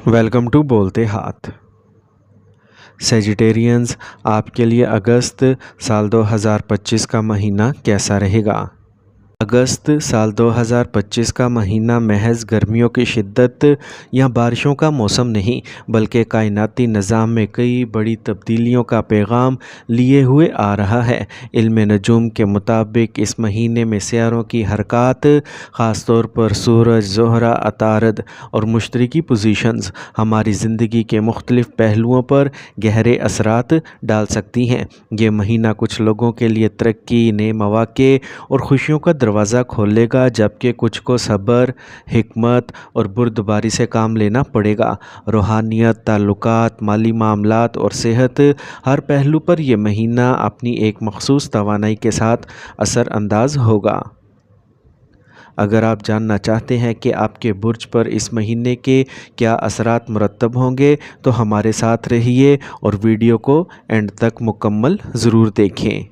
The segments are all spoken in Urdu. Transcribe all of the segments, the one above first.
ویلکم ٹو بولتے ہاتھ۔ سیجیٹیرینز، آپ کے لیے اگست سال 2025 کا مہینہ کیسا رہے گا؟ اگست سال 2025 کا مہینہ محض گرمیوں کی شدت یا بارشوں کا موسم نہیں، بلکہ کائناتی نظام میں کئی بڑی تبدیلیوں کا پیغام لیے ہوئے آ رہا ہے۔ علم نجوم کے مطابق اس مہینے میں سیاروں کی حرکات، خاص طور پر سورج، زہرہ، عطارد اور مشتری کی پوزیشنز، ہماری زندگی کے مختلف پہلوؤں پر گہرے اثرات ڈال سکتی ہیں۔ یہ مہینہ کچھ لوگوں کے لیے ترقی، نئے مواقع اور خوشیوں کا دروازہ کھولے گا، جبکہ کچھ کو صبر، حکمت اور بردباری سے کام لینا پڑے گا۔ روحانیت، تعلقات، مالی معاملات اور صحت، ہر پہلو پر یہ مہینہ اپنی ایک مخصوص توانائی کے ساتھ اثر انداز ہوگا۔ اگر آپ جاننا چاہتے ہیں کہ آپ کے برج پر اس مہینے کے کیا اثرات مرتب ہوں گے تو ہمارے ساتھ رہیے اور ویڈیو کو اینڈ تک مکمل ضرور دیکھیں۔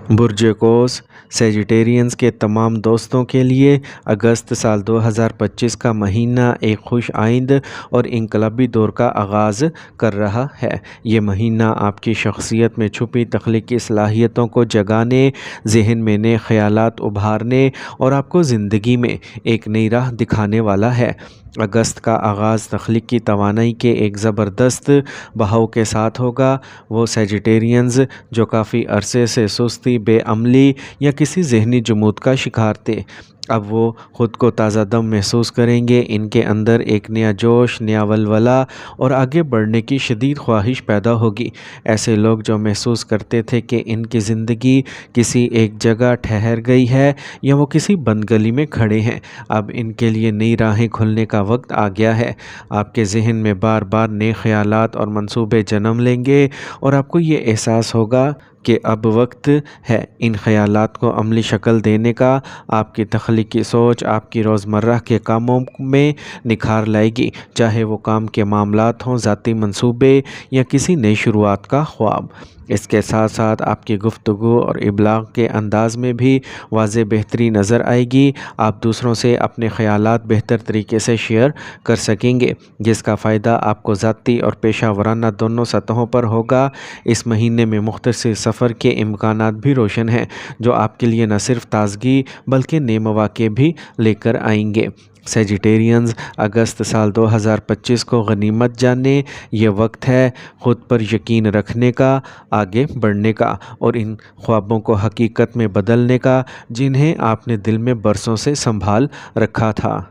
برج قوس، سیجیٹیرینز کے تمام دوستوں کے لیے اگست سال 2025 کا مہینہ ایک خوش آئند اور انقلابی دور کا آغاز کر رہا ہے۔ یہ مہینہ آپ کی شخصیت میں چھپی تخلیقی صلاحیتوں کو جگانے، ذہن میں نئے خیالات ابھارنے اور آپ کو زندگی میں ایک نئی راہ دکھانے والا ہے۔ اگست کا آغاز تخلیقی توانائی کے ایک زبردست بہاؤ کے ساتھ ہوگا۔ وہ سیجیٹیرینز جو کافی عرصے سے سستی، بے عملی یا کسی ذہنی جمود کا شکار تھے، اب وہ خود کو تازہ دم محسوس کریں گے۔ ان کے اندر ایک نیا جوش، نیا ولولہ اور آگے بڑھنے کی شدید خواہش پیدا ہوگی۔ ایسے لوگ جو محسوس کرتے تھے کہ ان کی زندگی کسی ایک جگہ ٹھہر گئی ہے یا وہ کسی بند گلی میں کھڑے ہیں، اب ان کے لیے نئی راہیں کھلنے کا وقت آ گیا ہے۔ آپ کے ذہن میں بار بار نئے خیالات اور منصوبے جنم لیں گے اور آپ کو یہ احساس ہوگا کہ اب وقت ہے ان خیالات کو عملی شکل دینے کا۔ آپ کی تخلیقی سوچ آپ کی روزمرہ کے کاموں میں نکھار لائے گی، چاہے وہ کام کے معاملات ہوں، ذاتی منصوبے یا کسی نئی شروعات کا خواب۔ اس کے ساتھ ساتھ آپ کی گفتگو اور ابلاغ کے انداز میں بھی واضح بہتری نظر آئے گی۔ آپ دوسروں سے اپنے خیالات بہتر طریقے سے شیئر کر سکیں گے، جس کا فائدہ آپ کو ذاتی اور پیشہ ورانہ دونوں سطحوں پر ہوگا۔ اس مہینے میں مختصر سفر کے امکانات بھی روشن ہیں، جو آپ کے لیے نہ صرف تازگی بلکہ نئے مواقع بھی لے کر آئیں گے۔ سیجیٹیرینز، اگست سال 2025 کو غنیمت جانیں۔ یہ وقت ہے خود پر یقین رکھنے کا، آگے بڑھنے کا اور ان خوابوں کو حقیقت میں بدلنے کا جنہیں آپ نے دل میں برسوں سے سنبھال رکھا تھا۔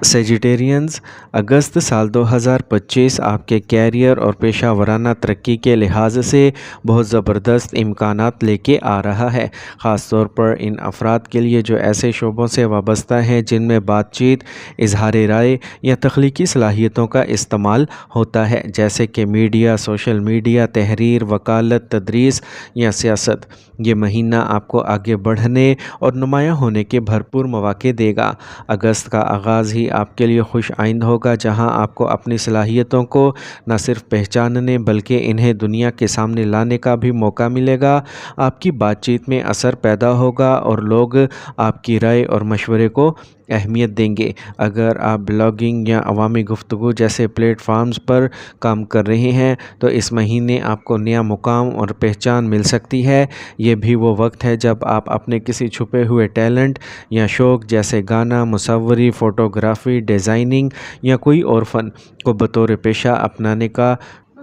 سیجیٹیرینز، اگست سال 2025 آپ کے کیریئر اور پیشہ ورانہ ترقی کے لحاظ سے بہت زبردست امکانات لے کے آ رہا ہے، خاص طور پر ان افراد کے لیے جو ایسے شعبوں سے وابستہ ہیں جن میں بات چیت، اظہار رائے یا تخلیقی صلاحیتوں کا استعمال ہوتا ہے، جیسے کہ میڈیا، سوشل میڈیا، تحریر، وکالت، تدریس یا سیاست۔ یہ مہینہ آپ کو آگے بڑھنے اور نمایاں ہونے کے بھرپور مواقع دے گا۔ اگست کا آغاز ہی آپ کے لیے خوش آئند ہوگا، جہاں آپ کو اپنی صلاحیتوں کو نہ صرف پہچاننے بلکہ انہیں دنیا کے سامنے لانے کا بھی موقع ملے گا۔ آپ کی بات چیت میں اثر پیدا ہوگا اور لوگ آپ کی رائے اور مشورے کو اہمیت دیں گے۔ اگر آپ بلاگنگ یا عوامی گفتگو جیسے پلیٹ فارمز پر کام کر رہے ہیں تو اس مہینے آپ کو نیا مقام اور پہچان مل سکتی ہے۔ یہ بھی وہ وقت ہے جب آپ اپنے کسی چھپے ہوئے ٹیلنٹ یا شوق جیسے گانا، مصوری، فوٹوگرافی، ڈیزائننگ یا کوئی اور فن کو بطور پیشہ اپنانے کا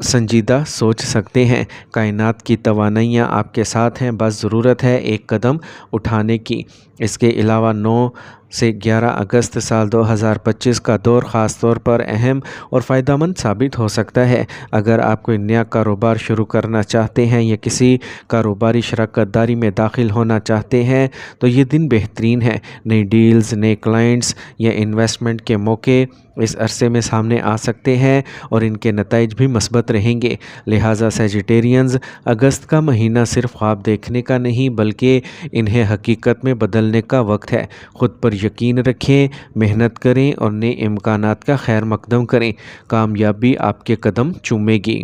سنجیدہ سوچ سکتے ہیں۔ کائنات کی توانائیاں آپ کے ساتھ ہیں، بس ضرورت ہے ایک قدم اٹھانے کی۔ اس کے علاوہ 9 سے 11 اگست سال 2025 کا دور خاص طور پر اہم اور فائدہ مند ثابت ہو سکتا ہے۔ اگر آپ کوئی نیا کاروبار شروع کرنا چاہتے ہیں یا کسی کاروباری شراکت داری میں داخل ہونا چاہتے ہیں تو یہ دن بہترین ہے۔ نئی ڈیلز، نئے کلائنٹس یا انویسٹمنٹ کے موقع اس عرصے میں سامنے آ سکتے ہیں اور ان کے نتائج بھی مثبت رہیں گے۔ لہٰذا سیجیٹیرینز، اگست کا مہینہ صرف خواب دیکھنے کا نہیں بلکہ انہیں حقیقت میں بدلنے کا وقت ہے۔ خود پر یقین رکھیں، محنت کریں اور نئے امکانات کا خیر مقدم کریں۔ کامیابی آپ کے قدم چومے گی۔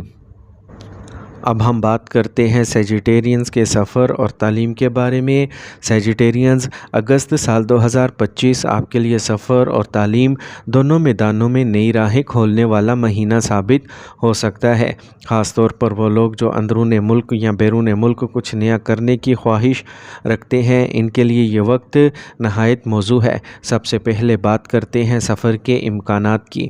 اب ہم بات کرتے ہیں سیجیٹیرینز کے سفر اور تعلیم کے بارے میں۔ سیجیٹیرینز، اگست سال 2025 آپ کے لیے سفر اور تعلیم دونوں میدانوں میں نئی راہیں کھولنے والا مہینہ ثابت ہو سکتا ہے۔ خاص طور پر وہ لوگ جو اندرون ملک یا بیرون ملک کچھ نیا کرنے کی خواہش رکھتے ہیں، ان کے لیے یہ وقت نہایت موزوں ہے۔ سب سے پہلے بات کرتے ہیں سفر کے امکانات کی۔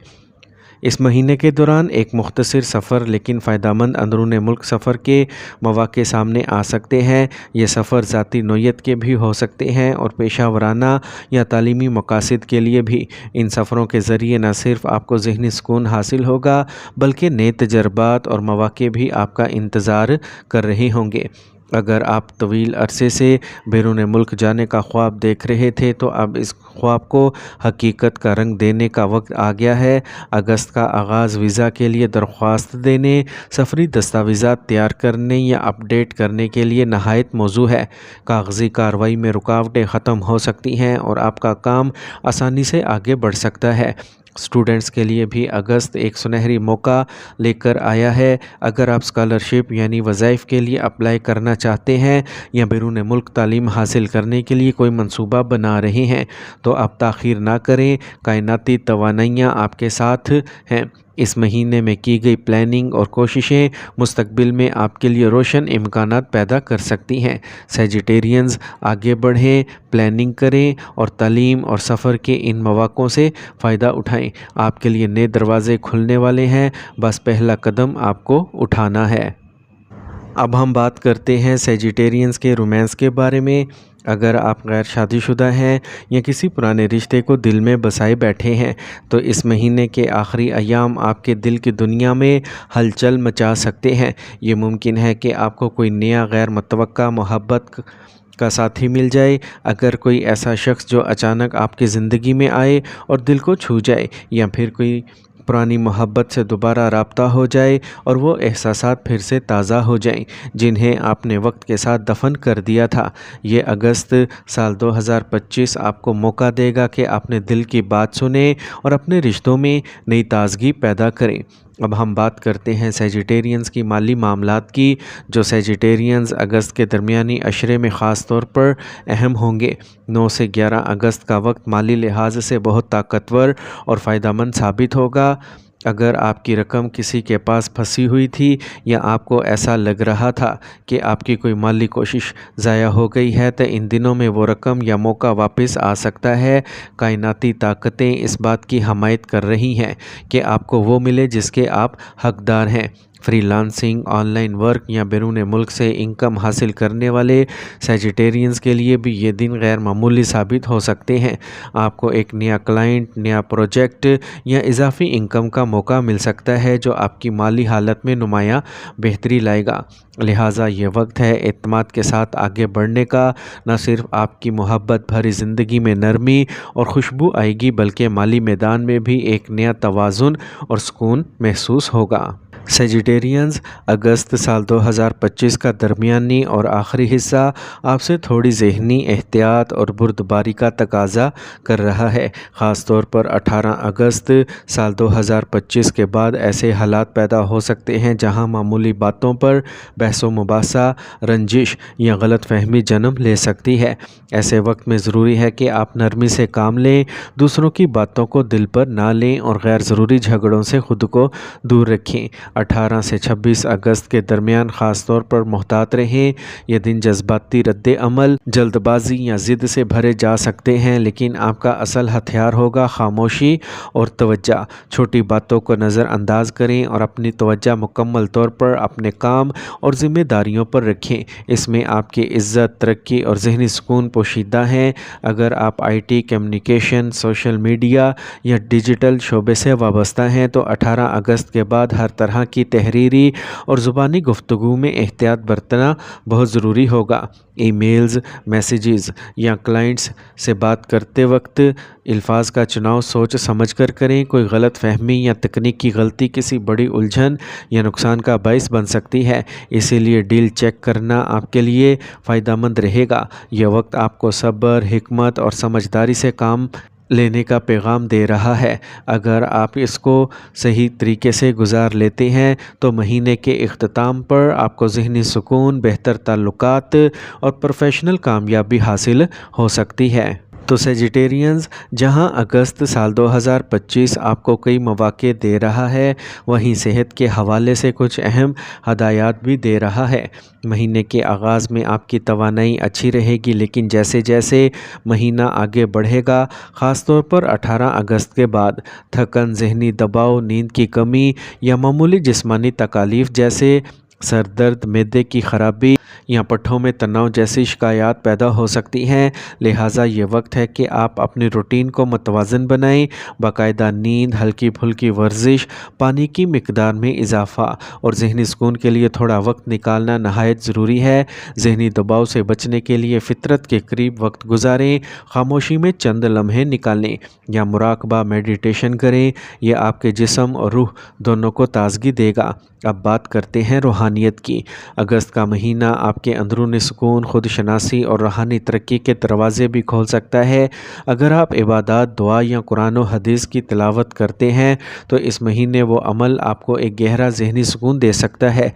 اس مہینے کے دوران ایک مختصر سفر لیکن فائدہ مند اندرون ملک سفر کے مواقع سامنے آ سکتے ہیں۔ یہ سفر ذاتی نوعیت کے بھی ہو سکتے ہیں اور پیشہ ورانہ یا تعلیمی مقاصد کے لیے بھی۔ ان سفروں کے ذریعے نہ صرف آپ کو ذہنی سکون حاصل ہوگا بلکہ نئے تجربات اور مواقع بھی آپ کا انتظار کر رہے ہوں گے۔ اگر آپ طویل عرصے سے بیرون ملک جانے کا خواب دیکھ رہے تھے تو اب اس خواب کو حقیقت کا رنگ دینے کا وقت آ گیا ہے۔ اگست کا آغاز ویزا کے لیے درخواست دینے، سفری دستاویزات تیار کرنے یا اپ ڈیٹ کرنے کے لیے نہایت موزوں ہے۔ کاغذی کارروائی میں رکاوٹیں ختم ہو سکتی ہیں اور آپ کا کام آسانی سے آگے بڑھ سکتا ہے۔ اسٹوڈنٹس کے لیے بھی اگست ایک سنہری موقع لے کر آیا ہے۔ اگر آپ اسکالرشپ یعنی وظائف کے لیے اپلائی کرنا چاہتے ہیں یا بیرون ملک تعلیم حاصل کرنے کے لیے کوئی منصوبہ بنا رہے ہیں تو اب تاخیر نہ کریں۔ کائناتی توانائیاں آپ کے ساتھ ہیں۔ اس مہینے میں کی گئی پلاننگ اور کوششیں مستقبل میں آپ کے لیے روشن امکانات پیدا کر سکتی ہیں۔ سیجیٹیرینز، آگے بڑھیں، پلاننگ کریں اور تعلیم اور سفر کے ان مواقعوں سے فائدہ اٹھائیں۔ آپ کے لیے نئے دروازے کھلنے والے ہیں، بس پہلا قدم آپ کو اٹھانا ہے۔ اب ہم بات کرتے ہیں سیجیٹیرینز کے رومانس کے بارے میں۔ اگر آپ غیر شادی شدہ ہیں یا کسی پرانے رشتے کو دل میں بسائے بیٹھے ہیں تو اس مہینے کے آخری ایام آپ کے دل کی دنیا میں ہلچل مچا سکتے ہیں۔ یہ ممکن ہے کہ آپ کو کوئی نیا غیر متوقع محبت کا ساتھی مل جائے۔ اگر کوئی ایسا شخص جو اچانک آپ کی زندگی میں آئے اور دل کو چھو جائے، یا پھر کوئی پرانی محبت سے دوبارہ رابطہ ہو جائے اور وہ احساسات پھر سے تازہ ہو جائیں جنہیں آپ نے وقت کے ساتھ دفن کر دیا تھا۔ یہ اگست سال 2025 آپ کو موقع دے گا کہ اپنے دل کی بات سنیں اور اپنے رشتوں میں نئی تازگی پیدا کریں۔ اب ہم بات کرتے ہیں سیجیٹیرینز کی مالی معاملات کی، جو سیجیٹیرینز اگست کے درمیانی عشرے میں خاص طور پر اہم ہوں گے۔ 9 سے 11 اگست کا وقت مالی لحاظ سے بہت طاقتور اور فائدہ مند ثابت ہوگا۔ اگر آپ کی رقم کسی کے پاس پھنسی ہوئی تھی یا آپ کو ایسا لگ رہا تھا کہ آپ کی کوئی مالی کوشش ضائع ہو گئی ہے تو ان دنوں میں وہ رقم یا موقع واپس آ سکتا ہے۔ کائناتی طاقتیں اس بات کی حمایت کر رہی ہیں کہ آپ کو وہ ملے جس کے آپ حقدار ہیں۔ Free lancing, on line work یا بیرون ملک سے انکم حاصل کرنے والے سیجیٹیرینز کے لیے بھی یہ دن غیر معمولی ثابت ہو سکتے ہیں۔ آپ کو ایک نیا کلائنٹ، نیا پروجیکٹ یا اضافی انکم کا موقع مل سکتا ہے جو آپ کی مالی حالت میں نمایاں بہتری لائے گا۔ لہٰذا یہ وقت ہے اعتماد کے ساتھ آگے بڑھنے کا۔ نہ صرف آپ کی محبت بھری زندگی میں نرمی اور خوشبو آئے گی بلکہ مالی میدان میں بھی ایک نیا توازن اور سکون محسوس ہوگا۔ سیجیٹیرینز، اگست سال 2025 کا درمیانی اور آخری حصہ آپ سے تھوڑی ذہنی احتیاط اور بردباری کا تقاضا کر رہا ہے۔ خاص طور پر 18 اگست سال 2025 کے بعد ایسے حالات پیدا ہو سکتے ہیں جہاں معمولی باتوں پر بحث و مباحثہ، رنجش یا غلط فہمی جنم لے سکتی ہے۔ ایسے وقت میں ضروری ہے کہ آپ نرمی سے کام لیں، دوسروں کی باتوں کو دل پر نہ لیں اور غیر ضروری جھگڑوں سے خود کو دور رکھیں۔ 18 سے 26 اگست کے درمیان خاص طور پر محتاط رہیں۔ یہ دن جذباتی رد عمل، جلد بازی یا ضد سے بھرے جا سکتے ہیں، لیکن آپ کا اصل ہتھیار ہوگا خاموشی اور توجہ۔ چھوٹی باتوں کو نظر انداز کریں اور اپنی توجہ مکمل طور پر اپنے کام اور ذمہ داریوں پر رکھیں۔ اس میں آپ کی عزت، ترقی اور ذہنی سکون پوشیدہ ہیں۔ اگر آپ IT، کمیونیکیشن، سوشل میڈیا یا ڈیجیٹل شعبے سے وابستہ ہیں تو 18 اگست کے بعد ہر طرح کی تحریری اور زبانی گفتگو میں احتیاط برتنا بہت ضروری ہوگا۔ ای میلز، میسیجز یا کلائنٹس سے بات کرتے وقت الفاظ کا چناؤ سوچ سمجھ کر کریں۔ کوئی غلط فہمی یا تکنیکی غلطی کسی بڑی الجھن یا نقصان کا باعث بن سکتی ہے، اسی لیے ڈیل چیک کرنا آپ کے لیے فائدہ مند رہے گا۔ یہ وقت آپ کو صبر، حکمت اور سمجھداری سے کام لینے کا پیغام دے رہا ہے۔ اگر آپ اس کو صحیح طریقے سے گزار لیتے ہیں تو مہینے کے اختتام پر آپ کو ذہنی سکون، بہتر تعلقات اور پروفیشنل کامیابی حاصل ہو سکتی ہے۔ تو سیجیٹیرینز، جہاں اگست سال 2025 آپ کو کئی مواقع دے رہا ہے، وہیں صحت کے حوالے سے کچھ اہم ہدایات بھی دے رہا ہے۔ مہینے کے آغاز میں آپ کی توانائی اچھی رہے گی، لیکن جیسے جیسے مہینہ آگے بڑھے گا، خاص طور پر 18 اگست کے بعد، تھکن، ذہنی دباؤ، نیند کی کمی یا معمولی جسمانی تکالیف جیسے سر درد، معدے کی خرابی یا پٹھوں میں تناؤ جیسی شکایات پیدا ہو سکتی ہیں۔ لہٰذا یہ وقت ہے کہ آپ اپنی روٹین کو متوازن بنائیں۔ باقاعدہ نیند، ہلکی پھلکی ورزش، پانی کی مقدار میں اضافہ اور ذہنی سکون کے لیے تھوڑا وقت نکالنا نہایت ضروری ہے۔ ذہنی دباؤ سے بچنے کے لیے فطرت کے قریب وقت گزاریں، خاموشی میں چند لمحے نکالیں یا مراقبہ میڈیٹیشن کریں۔ یہ آپ کے جسم اور روح دونوں کو تازگی دے گا۔ اب بات کرتے ہیں روحانیت کی۔ اگست کا مہینہ آپ کے اندرونی سکون، خود شناسی اور روحانی ترقی کے دروازے بھی کھول سکتا ہے۔ اگر آپ عبادات، دعا یا قرآن و حدیث کی تلاوت کرتے ہیں تو اس مہینے وہ عمل آپ کو ایک گہرا ذہنی سکون دے سکتا ہے۔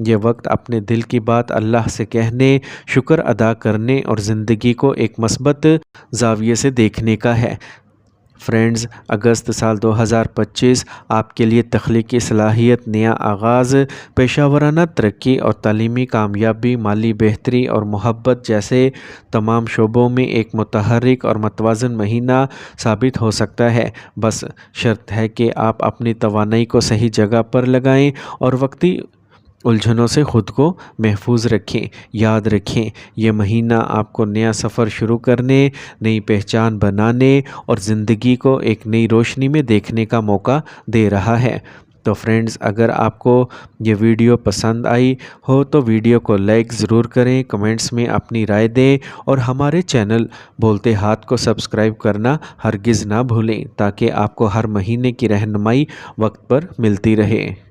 یہ وقت اپنے دل کی بات اللہ سے کہنے، شکر ادا کرنے اور زندگی کو ایک مثبت زاویے سے دیکھنے کا ہے۔ فرینڈز، اگست سال 2025 آپ کے لیے تخلیقی صلاحیت، نیا آغاز، پیشہ ورانہ ترقی اور تعلیمی کامیابی، مالی بہتری اور محبت جیسے تمام شعبوں میں ایک متحرک اور متوازن مہینہ ثابت ہو سکتا ہے۔ بس شرط ہے کہ آپ اپنی توانائی کو صحیح جگہ پر لگائیں اور وقتی الجھنوں سے خود کو محفوظ رکھیں۔ یاد رکھیں، یہ مہینہ آپ کو نیا سفر شروع کرنے، نئی پہچان بنانے اور زندگی کو ایک نئی روشنی میں دیکھنے کا موقع دے رہا ہے۔ تو فرینڈز، اگر آپ کو یہ ویڈیو پسند آئی ہو تو ویڈیو کو لائک ضرور کریں، کمنٹس میں اپنی رائے دیں اور ہمارے چینل بولتے ہاتھ کو سبسکرائب کرنا ہرگز نہ بھولیں تاکہ آپ کو ہر مہینے کی رہنمائی وقت پر ملتی رہے۔